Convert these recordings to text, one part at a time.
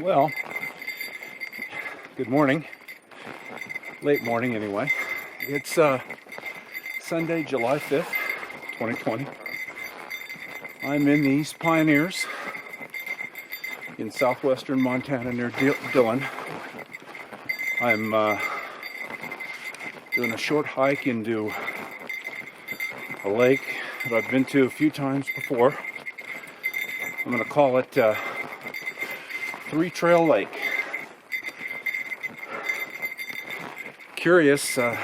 Well, good morning. Late morning anyway. It's Sunday, July 5th, 2020. I'm in the East Pioneers in southwestern Montana near Dillon. I'm doing a short hike into a lake that I've been to a few times before. I'm going to call it Three Trail Lake. Curious, I've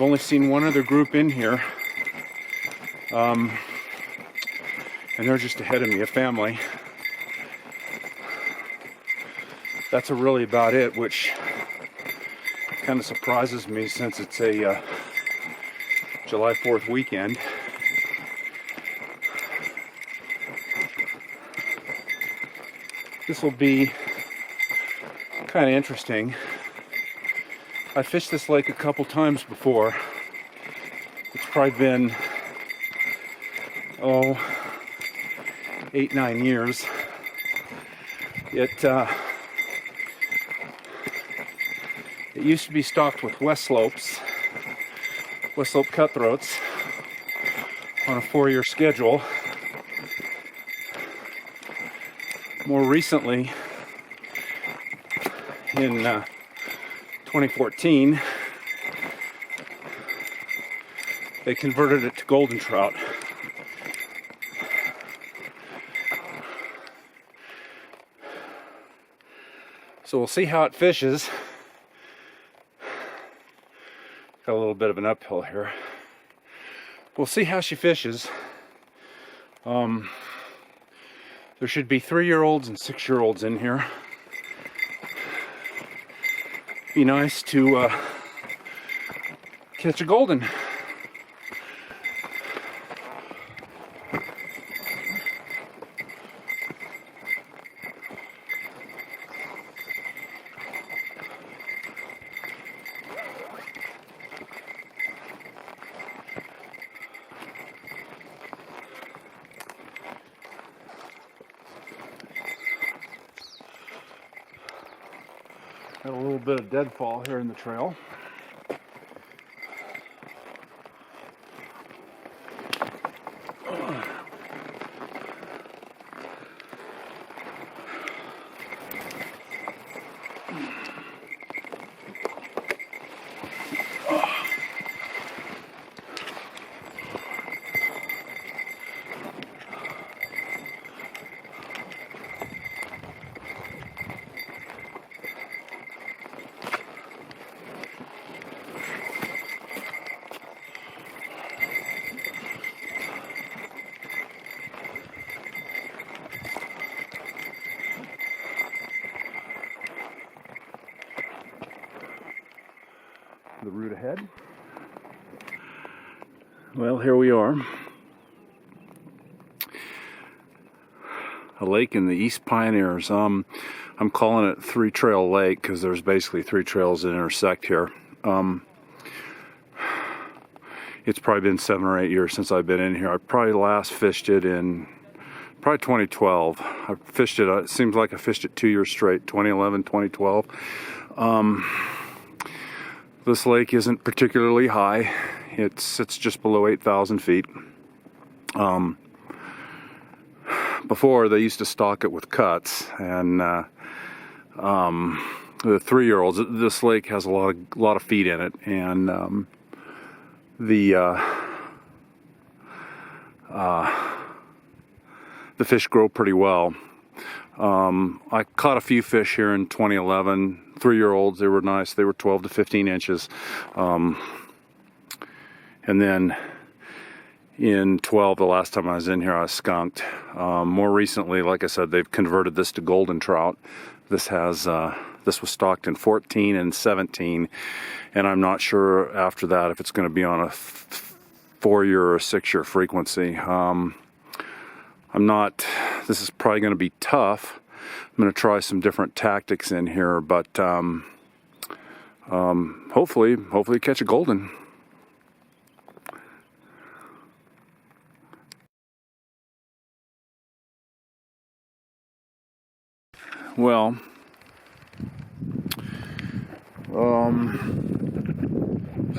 only seen one other group in here, and they're just ahead of me, a family. That's really about it, which kind of surprises me since it's a July 4th weekend. This will be kind of interesting. I fished this lake a couple times before. It's probably been, 8-9 years. It used to be stocked with West Slope cutthroats on a 4-year schedule. More recently, in 2014, they converted it to golden trout. So we'll see how it fishes. Got a little bit of an uphill here. We'll see how she fishes. There should be 3-year-olds and 6-year-olds in here. Be nice to catch a golden. Got a little bit of deadfall here in the trail. The route ahead. Well, here we are. A lake in the East Pioneers. I'm calling it Three Trail Lake because there's basically 3 trails that intersect here. It's probably been 7 or 8 years since I've been in here. I probably last fished it in probably 2012. I fished it, it seems like I fished it 2 years straight, 2011, 2012. This lake isn't particularly high. It sits just below 8,000 feet. Before, they used to stock it with cuts, and the 3-year-olds, this lake has a lot of feed in it, and the fish grow pretty well. I caught a few fish here in 2011, 3-year-olds. They were nice. They were 12 to 15 inches. And then in 12, the last time I was in here, I was skunked. More recently, like I said, they've converted this to golden trout. This was stocked in 14 and 17, and I'm not sure after that if it's going to be on a 4-year or a 6-year frequency. This is probably going to be tough. I'm going to try some different tactics in here, but hopefully catch a golden. Well,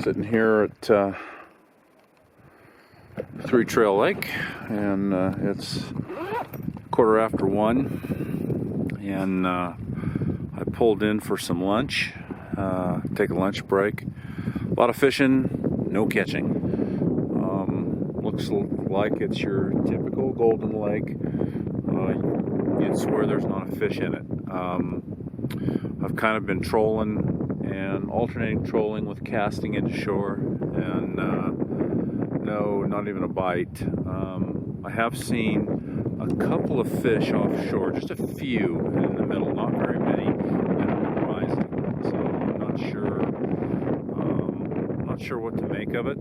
sitting here at 3 Trail Lake, and it's 1:15, and I pulled in for some lunch, take a lunch break. A lot of fishing, no catching. Looks like it's your typical Golden Lake. You'd swear there's not a fish in it. I've kind of been trolling and alternating trolling with casting into shore, and no, not even a bite. I have seen a couple of fish offshore, just a few in the middle, not very many, and I'm rising. So I'm not sure what to make of it.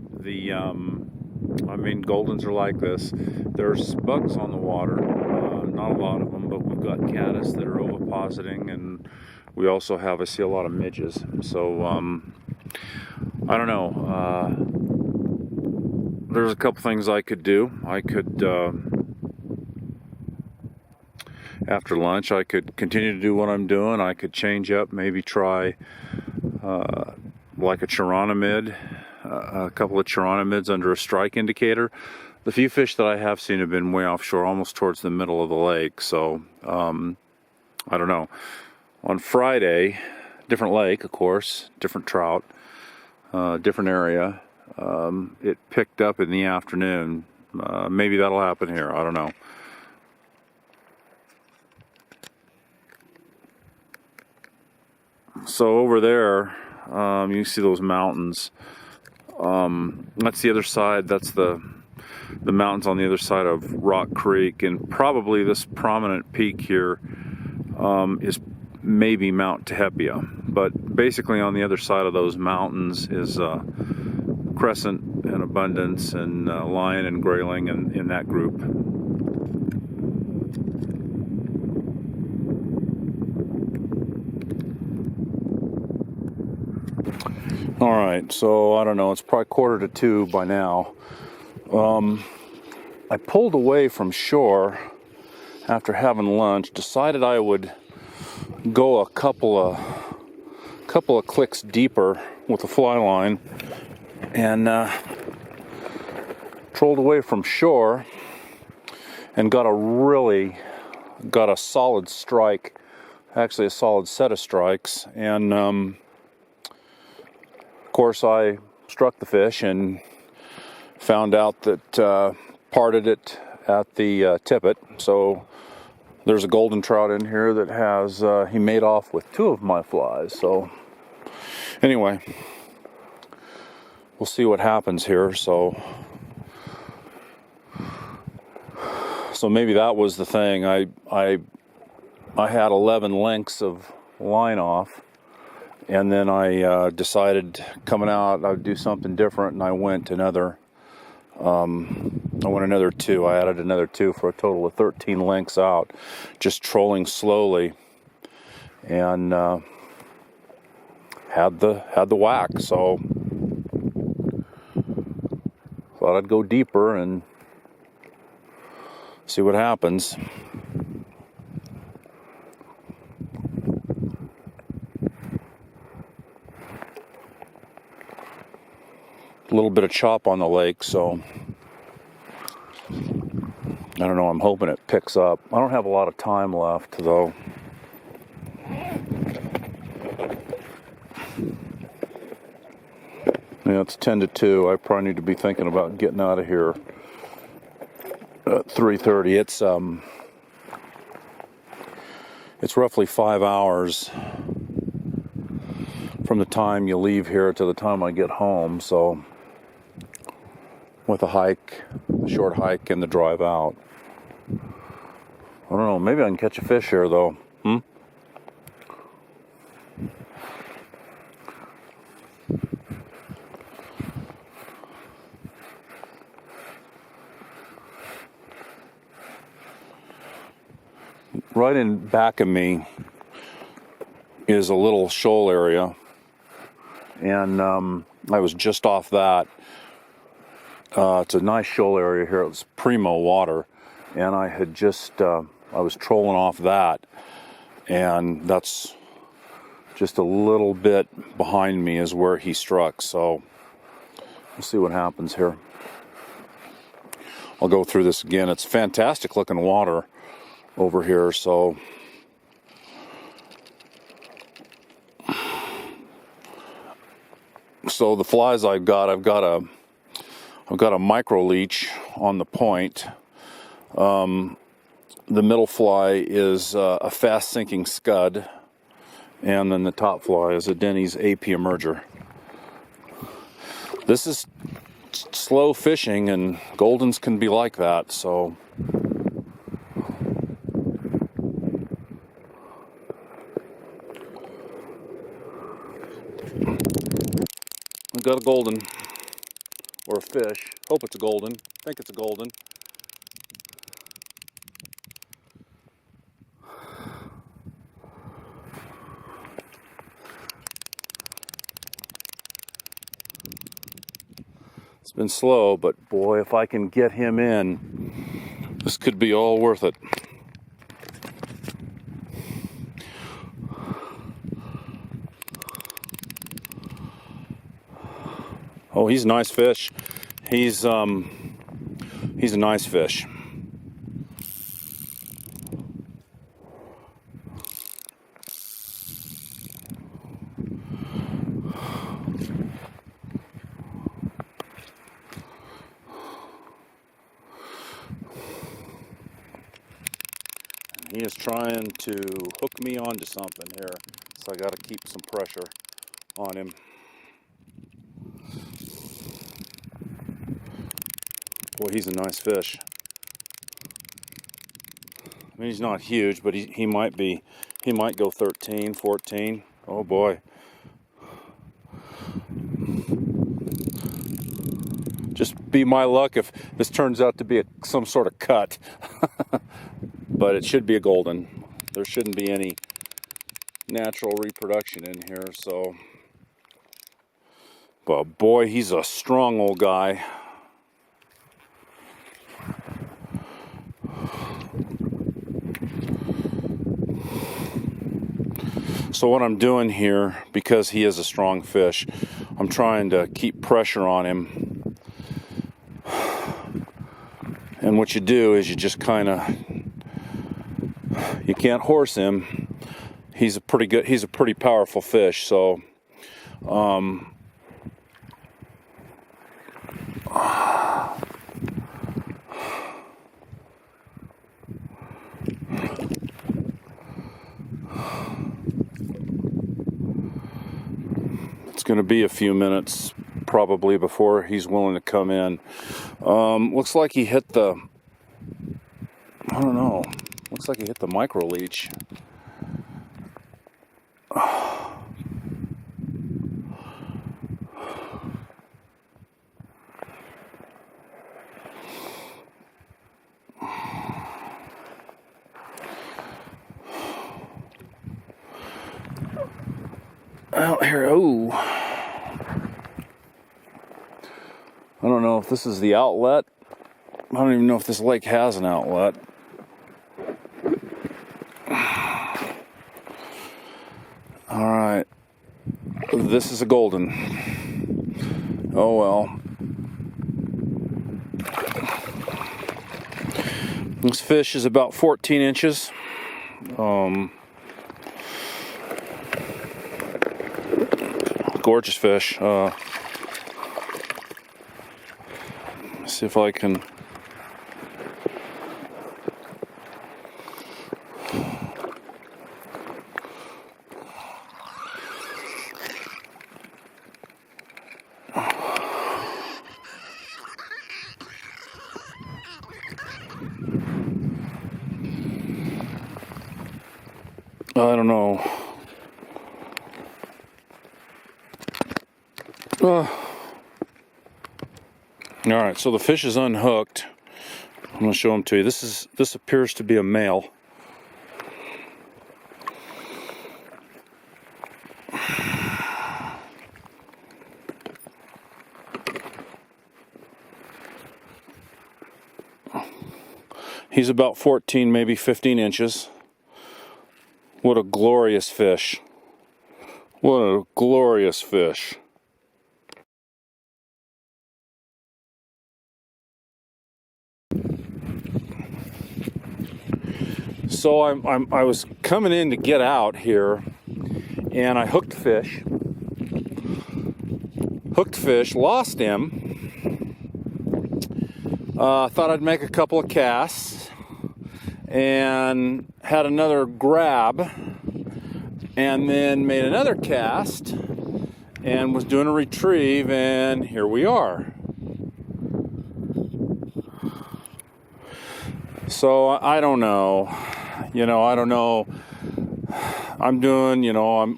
I mean, Goldens are like this. There's bugs on the water, not a lot of them, but we've got caddis that are ovipositing, and we also I see a lot of midges. So I don't know. There's a couple things I could do. I could, after lunch, I could continue to do what I'm doing. I could change up, maybe try like a chironomid, a couple of chironomids under a strike indicator. The few fish that I have seen have been way offshore, almost towards the middle of the lake. So I don't know. On Friday, different lake, of course, different trout, different area. It picked up in the afternoon. Maybe that'll happen here. I don't know. So over there, you see those mountains. That's the other side. That's the mountains on the other side of Rock Creek, and probably this prominent peak here is maybe Mount Tehepia. But basically on the other side of those mountains is Crescent and Abundance and Lion and Grayling in that group. All right, so I don't know, it's probably 1:45 by now. I pulled away from shore after having lunch, decided I would go a couple of clicks deeper with the fly line, and trolled away from shore and got a solid strike, actually a solid set of strikes, and of course I struck the fish and found out that parted it at the tippet. So there's a golden trout in here that has he made off with 2 of my flies. So anyway, we'll see what happens here. So maybe that was the thing. I had 11 lengths of line off, and then I decided coming out I'd do something different, and I went another 2. I added another 2 for a total of 13 lengths out, just trolling slowly, and had the whack. So thought I'd go deeper and see what happens. A little bit of chop on the lake, so I don't know, I'm hoping it picks up. I don't have a lot of time left, though. Yeah, it's 10-2. I probably need to be thinking about getting out of here at 3:30. It's roughly 5 hours from the time you leave here to the time I get home, so with a hike, the short hike, and the drive out. I don't know, maybe I can catch a fish here, though. Right in back of me is a little shoal area, and I was just off that. It's a nice shoal area here. It's primo water, and I had just I was trolling off that, and that's just a little bit behind me is where he struck. So we'll see what happens here. I'll go through this again. It's fantastic looking water over here. So the flies I've got a micro leech on the point. The middle fly is a fast sinking scud, and then the top fly is a Denny's AP emerger. This is slow fishing, and Goldens can be like that, so I've got a golden, or a fish. Hope it's a golden. Think it's a golden. It's been slow, but boy, if I can get him in, this could be all worth it. Oh, he's a nice fish. He's a nice fish. He is trying to hook me onto something here, so I got to keep some pressure on him. Boy, he's a nice fish. I mean, he's not huge, but he might go 13, 14. Oh boy. Just be my luck if this turns out to be some sort of cut. But it should be a golden. There shouldn't be any natural reproduction in here, so. But boy, he's a strong old guy. So what I'm doing here, because he is a strong fish, I'm trying to keep pressure on him. And what you do is you just kind of, you can't horse him. He's a pretty powerful fish. So, it's going to be a few minutes probably before he's willing to come in. Looks like he hit the, I don't know, looks like he hit the micro leech. Out here, oh. I don't know if this is the outlet. I don't even know if this lake has an outlet. All right. This is a golden. Oh well. This fish is about 14 inches. Gorgeous fish. See if I can. I don't know. All right, so the fish is unhooked. I'm going to show him to you. This appears to be a male. He's about 14, maybe 15 inches. What a glorious fish. What a glorious fish. So I was coming in to get out here, and I hooked fish, lost him. Thought I'd make a couple of casts, and had another grab, and then made another cast, and was doing a retrieve, and here we are. So I don't know. I don't know. I'm doing,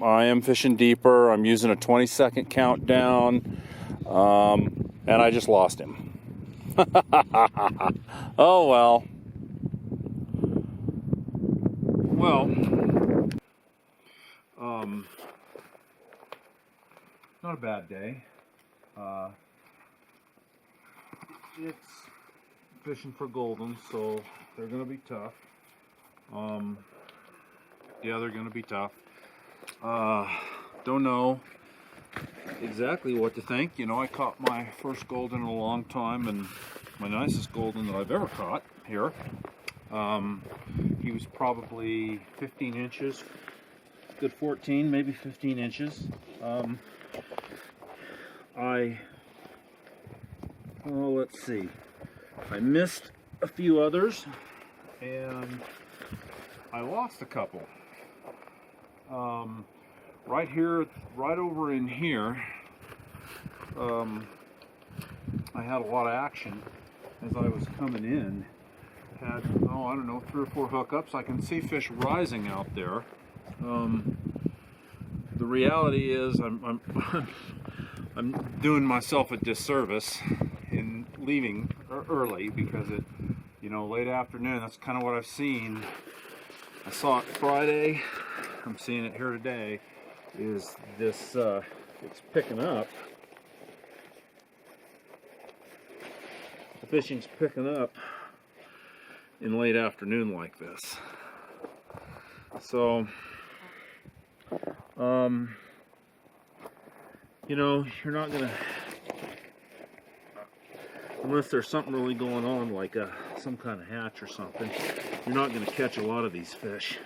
I am fishing deeper. I'm using a 20-second countdown, and I just lost him. Oh well. Well, not a bad day. It's fishing for golden, so they're gonna be tough. Yeah, they're gonna be tough. Don't know exactly what to think. I caught my first golden in a long time, and my nicest golden that I've ever caught here. He was probably 15 inches, good 14, maybe 15 inches. Let's see. I missed a few others, and I lost a couple. Right here, right over in here, I had a lot of action as I was coming in. Had, I don't know, 3 or 4 hookups. I can see fish rising out there. The reality is I'm doing myself a disservice in leaving early, because late afternoon, that's kind of what I've seen. I saw it Friday, I'm seeing it here today, is this, it's picking up. The fishing's picking up in late afternoon like this. So, you're not gonna, unless there's something really going on, like some kind of hatch or something, you're not gonna catch a lot of these fish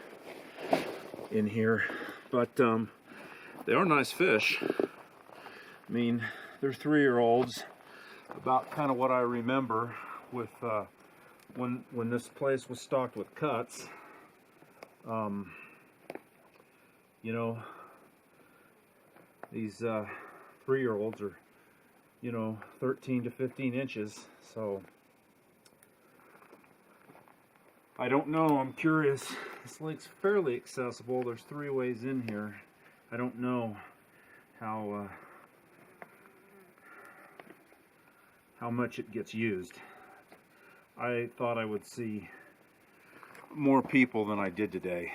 in here. But they are nice fish. I mean, they're 3-year-olds, about kind of what I remember with when this place was stocked with cuts. These 3-year-olds are 13 to 15 inches. So I don't know, I'm curious. This lake's fairly accessible. There's 3 ways in here. I don't know how much it gets used. I thought I would see more people than I did today.